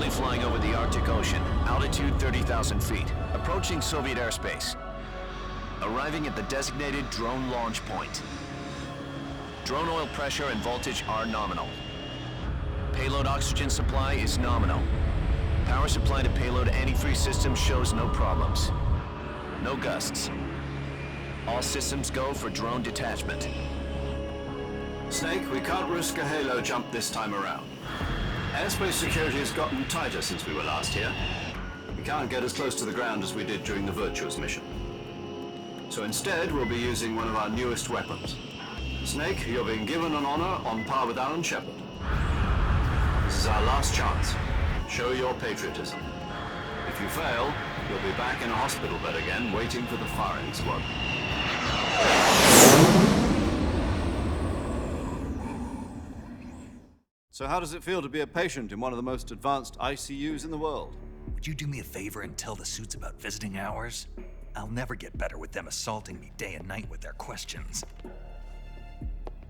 currently flying over the Arctic Ocean, altitude 30,000 feet, approaching Soviet airspace. Arriving at the designated drone launch point. Drone oil pressure and voltage are nominal. Payload oxygen supply is nominal. Power supply to payload antifreeze system shows no problems. No gusts. All systems go for drone detachment. Snake, we can't risk a halo jump this time around. Airspace security has gotten tighter since we were last here. We can't get as close to the ground as we did during the Virtuous mission. So instead, we'll be using one of our newest weapons. Snake, you're being given an honor on par with Alan Shepard. This is our last chance. Show your patriotism. If you fail, you'll be back in a hospital bed again, waiting for the firing squad. So how does it feel to be a patient in one of the most advanced ICUs in the world? Would you do me a favor and tell the suits about visiting hours? I'll never get better with them assaulting me day and night with their questions.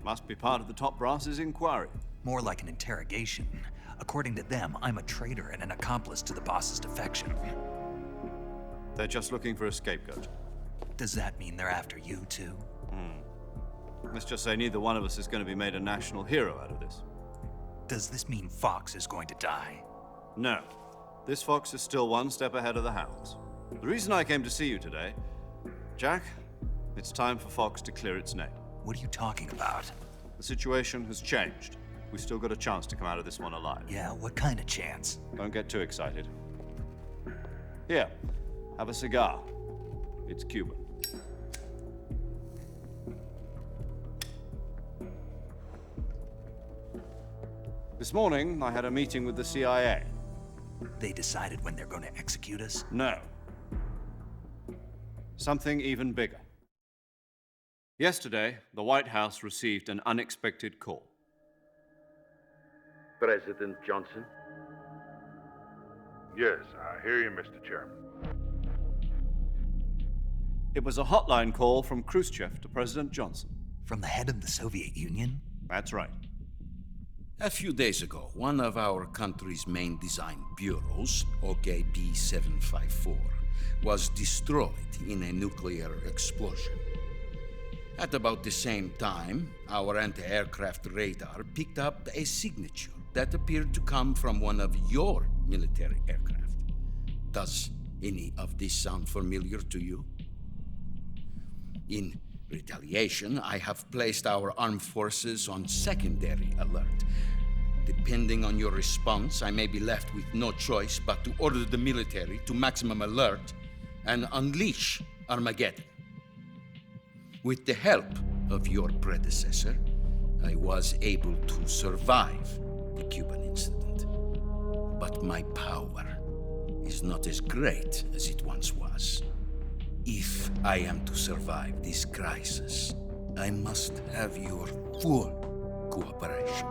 Must be part of the top brass's inquiry. More like an interrogation. According to them, I'm a traitor and an accomplice to the boss's defection. They're just looking for a scapegoat. Does that mean they're after you too? Let's just say neither one of us is going to be made a national hero out of this. Does this mean Fox is going to die? No. This fox is still one step ahead of the hounds. The reason I came to see you today, Jack, it's time for Fox to clear its name. What are you talking about? The situation has changed. We've still got a chance to come out of this one alive. Yeah, what kind of chance? Don't get too excited. Here, have a cigar. It's Cuban. This morning, I had a meeting with the CIA. They decided when they're going to execute us? No. Something even bigger. Yesterday, the White House received an unexpected call. President Johnson? Yes, I hear you, Mr. Chairman. It was a hotline call from Khrushchev to President Johnson. From the head of the Soviet Union? That's right. A few days ago, one of our country's main design bureaus, OKB 754, was destroyed in a nuclear explosion. At about the same time, our anti-aircraft radar picked up a signature that appeared to come from one of your military aircraft. Does any of this sound familiar to you? In retaliation, I have placed our armed forces on secondary alert. Depending on your response, I may be left with no choice but to order the military to maximum alert and unleash Armageddon. With the help of your predecessor, I was able to survive the Cuban incident. But my power is not as great as it once was. If I am to survive this crisis, I must have your full cooperation.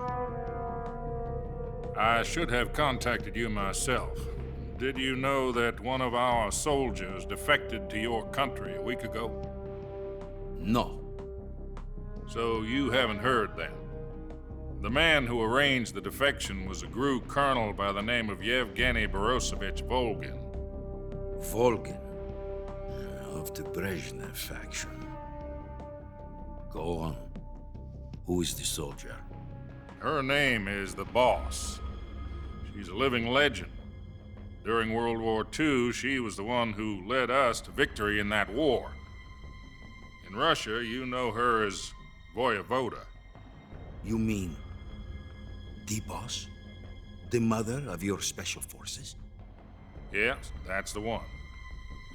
I should have contacted you myself. Did you know that one of our soldiers defected to your country a week ago? No. So you haven't heard then. The man who arranged the defection was a GRU colonel by the name of Yevgeny Borisovich Volgin. Volgin, of the Brezhnev faction. Go on. Who is the soldier? Her name is the Boss. She's a living legend. During World War II, she was the one who led us to victory in that war. In Russia, you know her as Voyevoda. You mean the boss? The mother of your special forces? Yes, that's the one.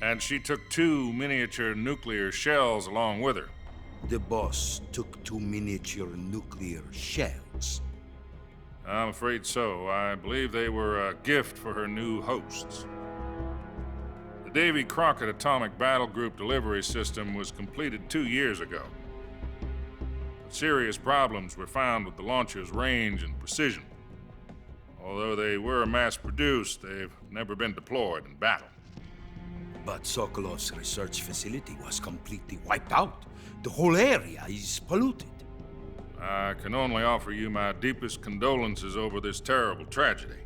And she took 2 miniature nuclear shells along with her. The boss took 2 miniature nuclear shells. I'm afraid so. I believe they were a gift for her new hosts. The Davy Crockett Atomic Battle Group delivery system was completed 2 years ago. But serious problems were found with the launcher's range and precision. Although they were mass-produced, they've never been deployed in battle. But Sokolov's research facility was completely wiped out. The whole area is polluted. I can only offer you my deepest condolences over this terrible tragedy.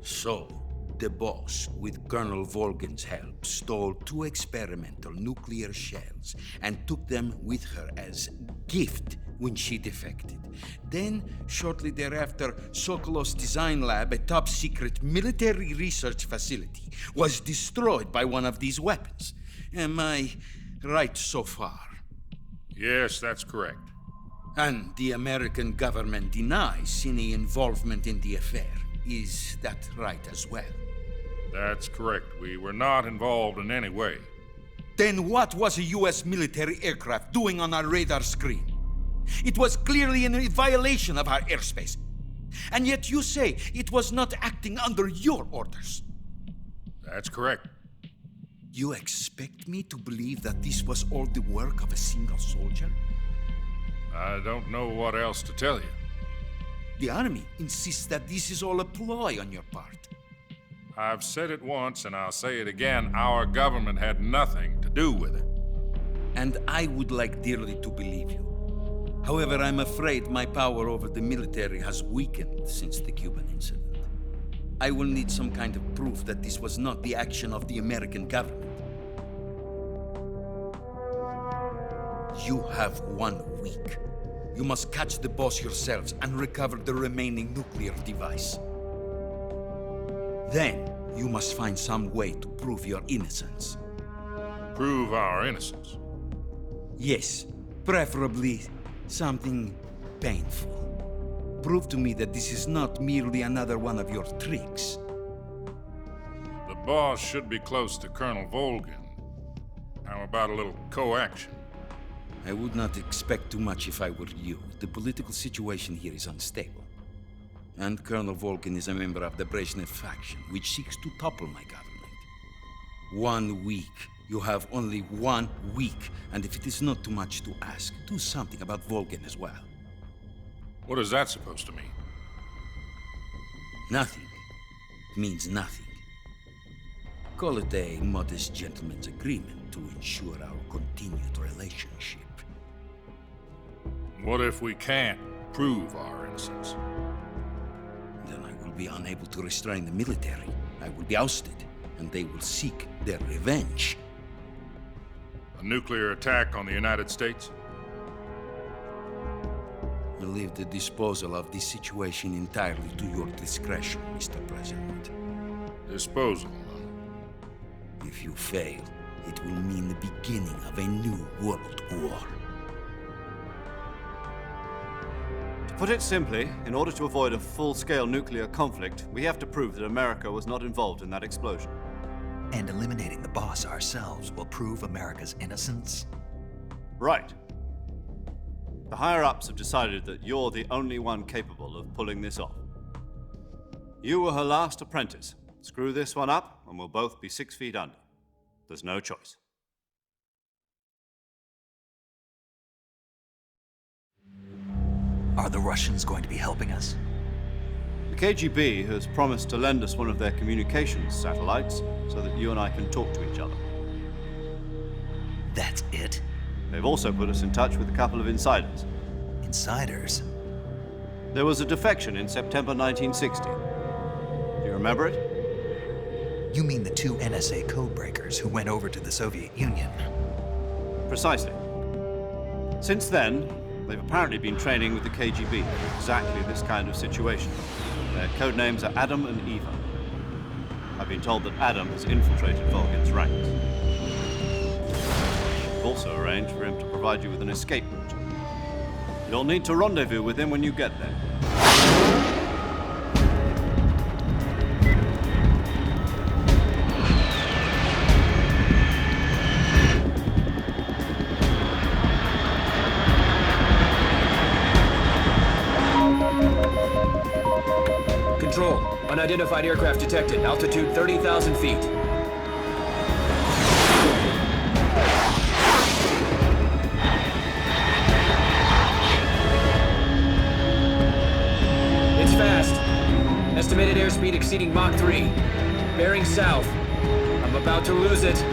So, the boss, with Colonel Volgin's help, stole 2 experimental nuclear shells and took them with her as gift when she defected. Then, shortly thereafter, Sokolov's design lab, a top-secret military research facility, was destroyed by one of these weapons. Am I right so far? Yes, that's correct. And the American government denies any involvement in the affair. Is that right as well? That's correct. We were not involved in any way. Then what was a U.S. military aircraft doing on our radar screen? It was clearly in violation of our airspace. And yet you say it was not acting under your orders. That's correct. You expect me to believe that this was all the work of a single soldier? I don't know what else to tell you. The Army insists that this is all a ploy on your part. I've said it once and I'll say it again. Our government had nothing to do with it. And I would like dearly to believe you. However, I'm afraid my power over the military has weakened since the Cuban incident. I will need some kind of proof that this was not the action of the American government. You have 1 week. You must catch the boss yourselves and recover the remaining nuclear device. Then, you must find some way to prove your innocence. Prove our innocence. Yes, preferably something painful. Prove to me that this is not merely another one of your tricks. The boss should be close to Colonel Volgin. How about a little coaction? I would not expect too much if I were you. The political situation here is unstable. And Colonel Volgin is a member of the Brezhnev faction, which seeks to topple my government. 1 week. You have only 1 week, and if it is not too much to ask, do something about Volgin as well. What is that supposed to mean? Nothing means nothing. Call it a modest gentleman's agreement to ensure our continued relationship. What if we can't prove our innocence? Then I will be unable to restrain the military. I will be ousted, and they will seek their revenge. A nuclear attack on the United States? I leave the disposal of this situation entirely to your discretion, Mr. President. Disposal, huh? If you fail, it will mean the beginning of a new world war. To put it simply, in order to avoid a full-scale nuclear conflict, we have to prove that America was not involved in that explosion. And eliminating the boss ourselves will prove America's innocence? Right. The higher-ups have decided that you're the only one capable of pulling this off. You were her last apprentice. Screw this one up, and we'll both be 6 feet under. There's no choice. Are the Russians going to be helping us? The KGB has promised to lend us one of their communications satellites so that you and I can talk to each other. That's it? They've also put us in touch with a couple of insiders. Insiders? There was a defection in September 1960. Do you remember it? You mean the 2 NSA codebreakers who went over to the Soviet Union? Precisely. Since then, they've apparently been training with the KGB for exactly this kind of situation. Their code names are Adam and Eva. I've been told that Adam has infiltrated Volgin's ranks. We've also arranged for him to provide you with an escape route. You'll need to rendezvous with him when you get there. Control. Unidentified aircraft detected. Altitude 30,000 feet. It's fast. Estimated airspeed exceeding Mach 3. Bearing south. I'm about to lose it.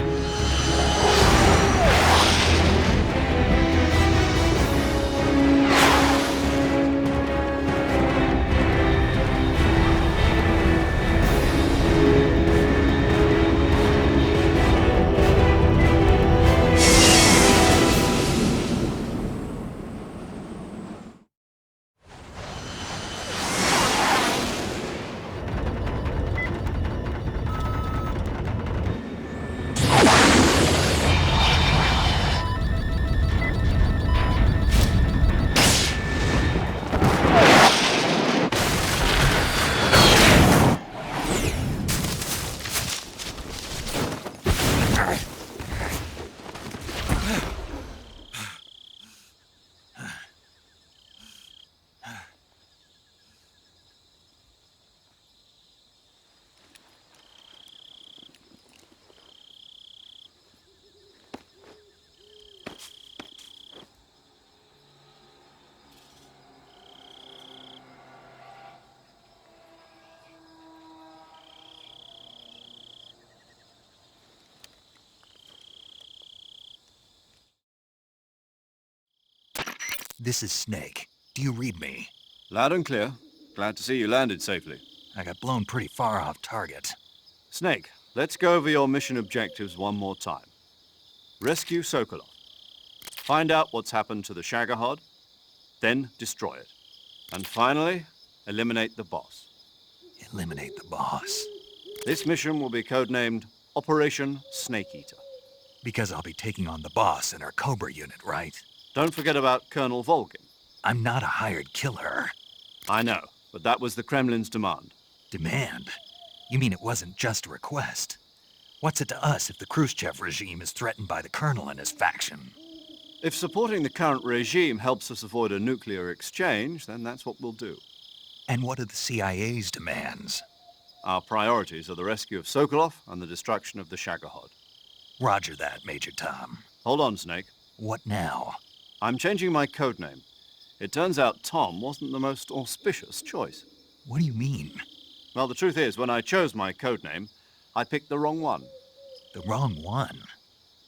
This is Snake. Do you read me? Loud and clear. Glad to see you landed safely. I got blown pretty far off target. Snake, let's go over your mission objectives one more time. Rescue Sokolov. Find out what's happened to the Shagohod, then destroy it. And finally, eliminate the boss. Eliminate the boss. This mission will be codenamed Operation Snake Eater. Because I'll be taking on the boss in our Cobra unit, right? Don't forget about Colonel Volgin. I'm not a hired killer. I know, but that was the Kremlin's demand. Demand? You mean it wasn't just a request? What's it to us if the Khrushchev regime is threatened by the Colonel and his faction? If supporting the current regime helps us avoid a nuclear exchange, then that's what we'll do. And what are the CIA's demands? Our priorities are the rescue of Sokolov and the destruction of the Shagohod. Roger that, Major Tom. Hold on, Snake. What now? I'm changing my codename. It turns out Tom wasn't the most auspicious choice. What do you mean? Well, the truth is, when I chose my codename, I picked the wrong one. The wrong one?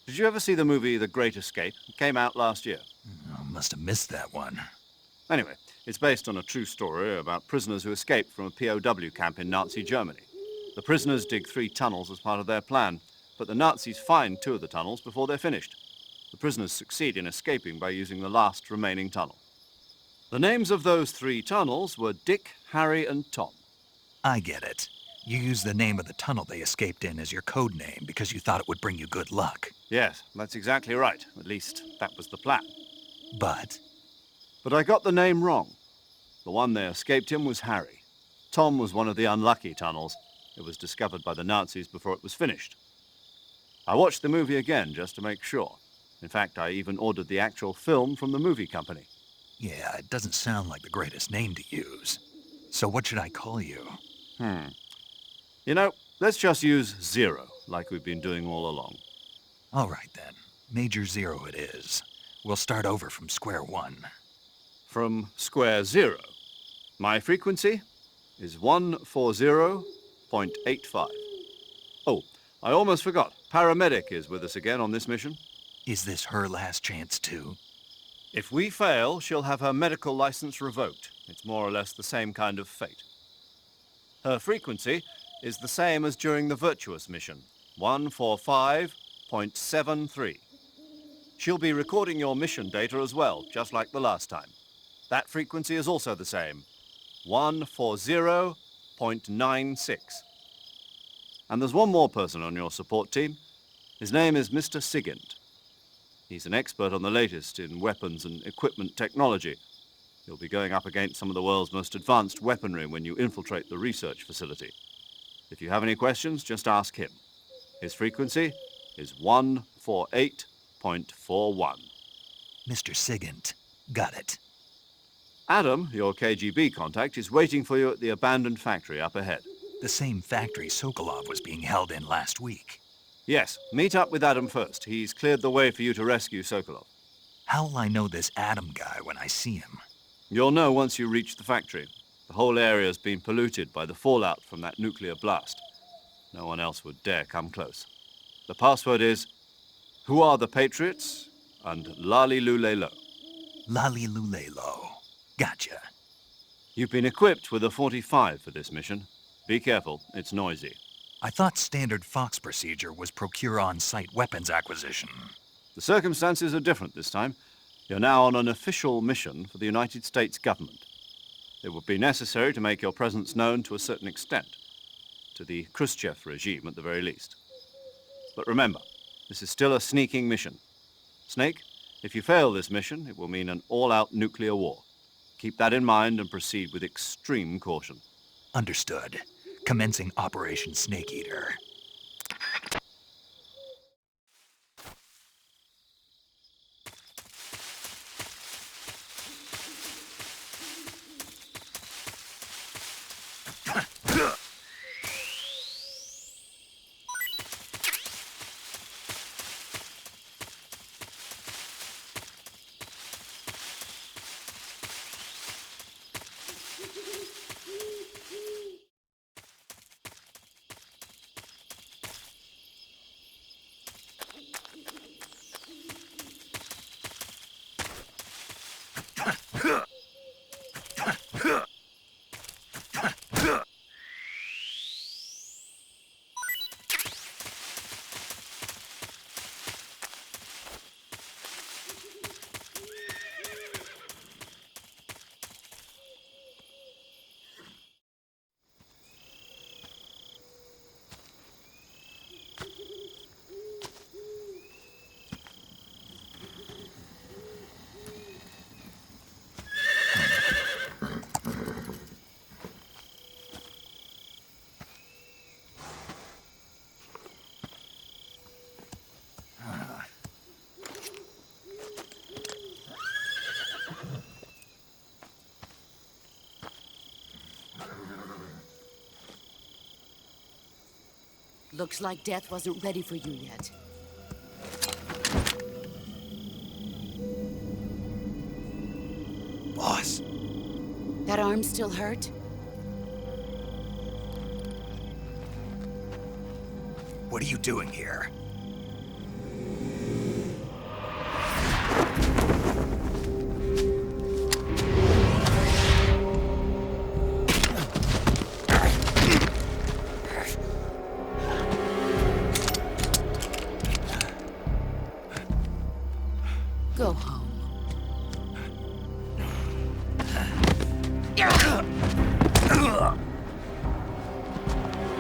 Did you ever see the movie The Great Escape? It came out last year. Oh, must have missed that one. Anyway, it's based on a true story about prisoners who escaped from a POW camp in Nazi Germany. The prisoners dig 3 tunnels as part of their plan, but the Nazis find 2 of the tunnels before they're finished. The prisoners succeed in escaping by using the last remaining tunnel. The names of those 3 tunnels were Dick, Harry, and Tom. I get it. You used the name of the tunnel they escaped in as your code name because you thought it would bring you good luck. Yes, that's exactly right. At least, that was the plan. But But I got the name wrong. The one they escaped in was Harry. Tom was one of the unlucky tunnels. It was discovered by the Nazis before it was finished. I watched the movie again just to make sure. In fact, I even ordered the actual film from the movie company. yeah, it doesn't sound like the greatest name to use. So what should I call you? You know, let's just use Zero, like we've been doing all along. All right then. Major Zero it is. We'll start over from square one. From square 0. My frequency is 140.85. Oh, I almost forgot. Paramedic is with us again on this mission. Is this her last chance too? If we fail, she'll have her medical license revoked. It's more or less the same kind of fate. Her frequency is the same as during the Virtuous mission, 145.73. She'll be recording your mission data as well, just like the last time. That frequency is also the same, 140.96. And there's one more person on your support team. His name is Mr. Sigint. He's an expert on the latest in weapons and equipment technology. You'll be going up against some of the world's most advanced weaponry when you infiltrate the research facility. If you have any questions, just ask him. His frequency is 148.41. Mr. Sigint. Got it. Adam, your KGB contact, is waiting for you at the abandoned factory up ahead. The same factory Sokolov was being held in last week. Yes, meet up with Adam first. He's cleared the way for you to rescue Sokolov. How'll I know this Adam guy when I see him? You'll know once you reach the factory. The whole area's been polluted by the fallout from that nuclear blast. No one else would dare come close. The password is, "Who are the Patriots?" and "Lali Lulelo." Lali Lulelo. Gotcha. You've been equipped with a 45 for this mission. Be careful, it's noisy. I thought standard Fox procedure was procure on-site weapons acquisition. The circumstances are different this time. You're now on an official mission for the United States government. It would be necessary to make your presence known to a certain extent, to the Khrushchev regime at the very least. But remember, this is still a sneaking mission. Snake, if you fail this mission, it will mean an all-out nuclear war. Keep that in mind and proceed with extreme caution. Understood. Commencing Operation Snake Eater. Looks like death wasn't ready for you yet. Boss, That arm still hurt? what are you doing here? Go home.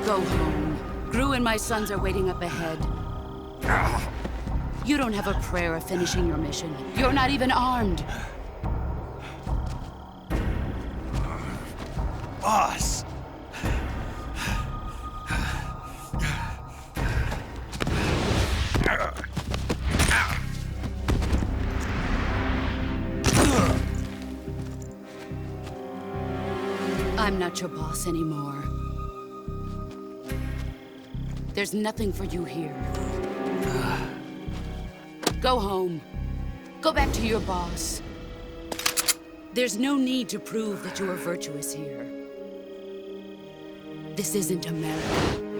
Go home. Gru and my sons are waiting up ahead. You don't have a prayer of finishing your mission. You're not even armed. Boss! I'm not your boss anymore. There's nothing for you here. Go home. Go back to your boss. There's no need to prove that you are virtuous here. This isn't America.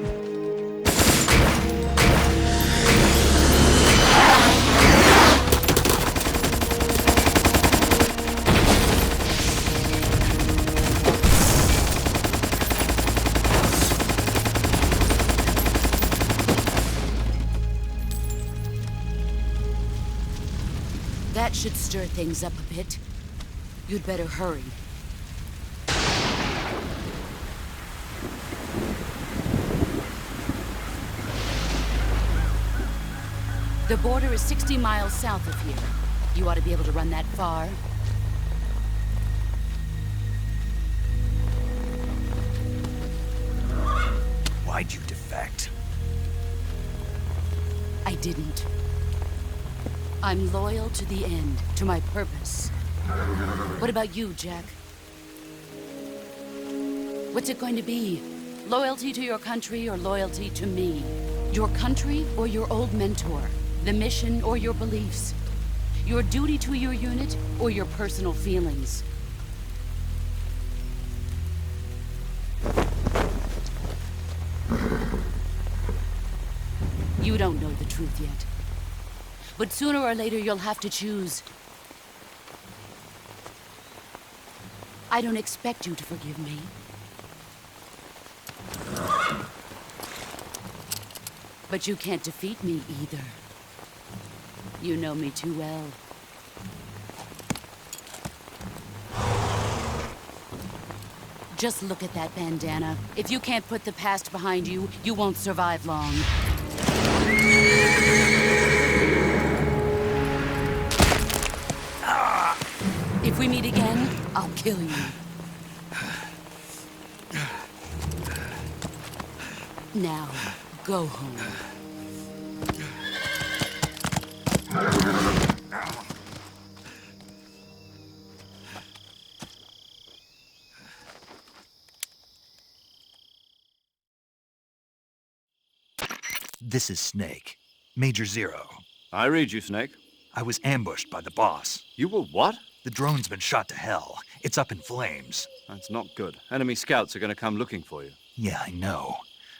That should stir things up a bit. You'd better hurry. The border is 60 miles south of here. You ought to be able to run that far. Why'd you defect? I didn't. I'm loyal to the end, to my purpose. What about you, Jack? What's it going to be? Loyalty to your country or loyalty to me? Your country or your old mentor? The mission or your beliefs? Your duty to your unit or your personal feelings? You don't know the truth yet. But sooner or later, you'll have to choose. I don't expect you to forgive me. But you can't defeat me either. You know me too well. Just look at that bandana. If you can't put the past behind you, you won't survive long. If we meet again, I'll kill you. Now, go home. This is Snake. Major Zero. I read you, Snake. I was ambushed by the boss. You were what? The drone's been shot to hell. It's up in flames. That's not good. Enemy scouts are going to come looking for you. Yeah, I know.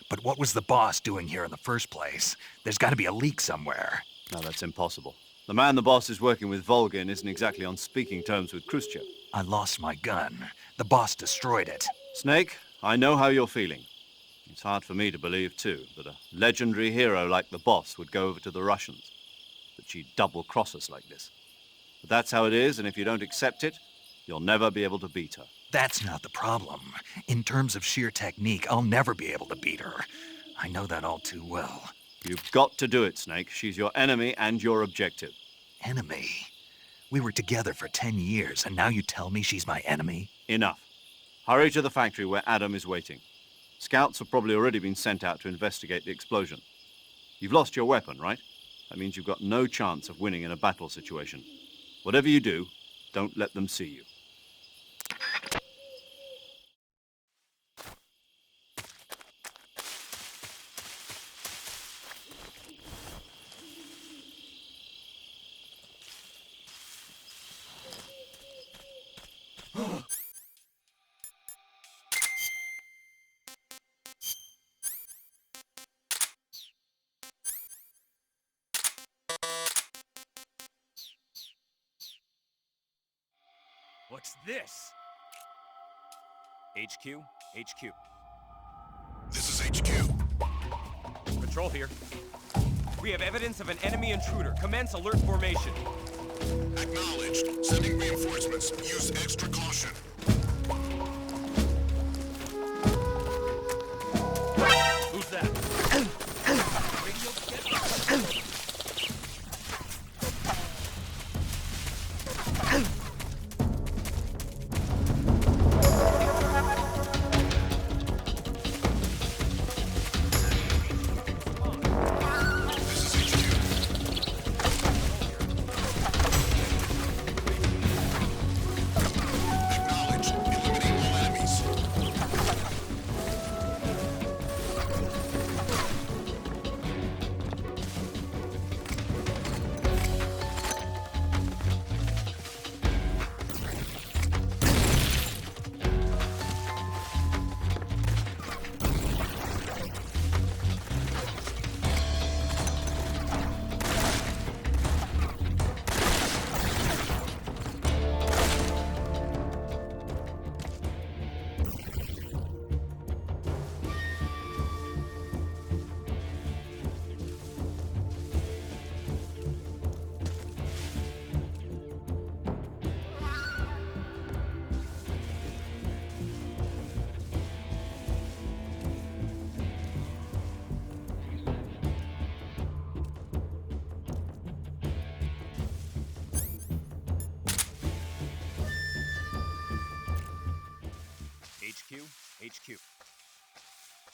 But what was the boss doing here in the first place? There's got to be a leak somewhere. No, that's impossible. The man the boss is working with, Volgin, isn't exactly on speaking terms with Khrushchev. I lost my gun. The boss destroyed it. Snake, I know how you're feeling. It's hard for me to believe, too, that a legendary hero like the boss would go over to the Russians. That she'd double-cross us like this. But that's how it is, and if you don't accept it, you'll never be able to beat her. That's not the problem. In terms of sheer technique, I'll never be able to beat her. I know that all too well. You've got to do it, Snake. She's your enemy and your objective. Enemy? We were together for 10 years, and now you tell me she's my enemy? Enough. Hurry to the factory where Adam is waiting. Scouts have probably already been sent out to investigate the explosion. You've lost your weapon, right? That means you've got no chance of winning in a battle situation. Whatever you do, don't let them see you. What's this? HQ? HQ. This is HQ. Patrol here. We have evidence of an enemy intruder. Commence alert formation. Acknowledged. Sending reinforcements. Use extra caution. Who's that? HQ? HQ.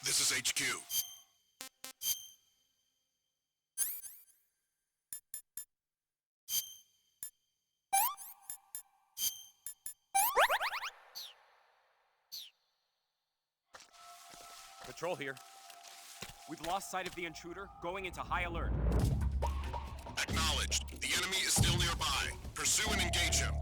This is HQ. Patrol here. We've lost sight of the intruder, going into high alert. Acknowledged. The enemy is still nearby. Pursue and engage him.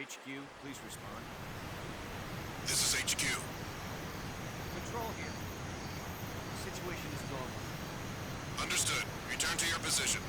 HQ, please respond. This is HQ. Control here. The situation is normal. Understood. Return to your position.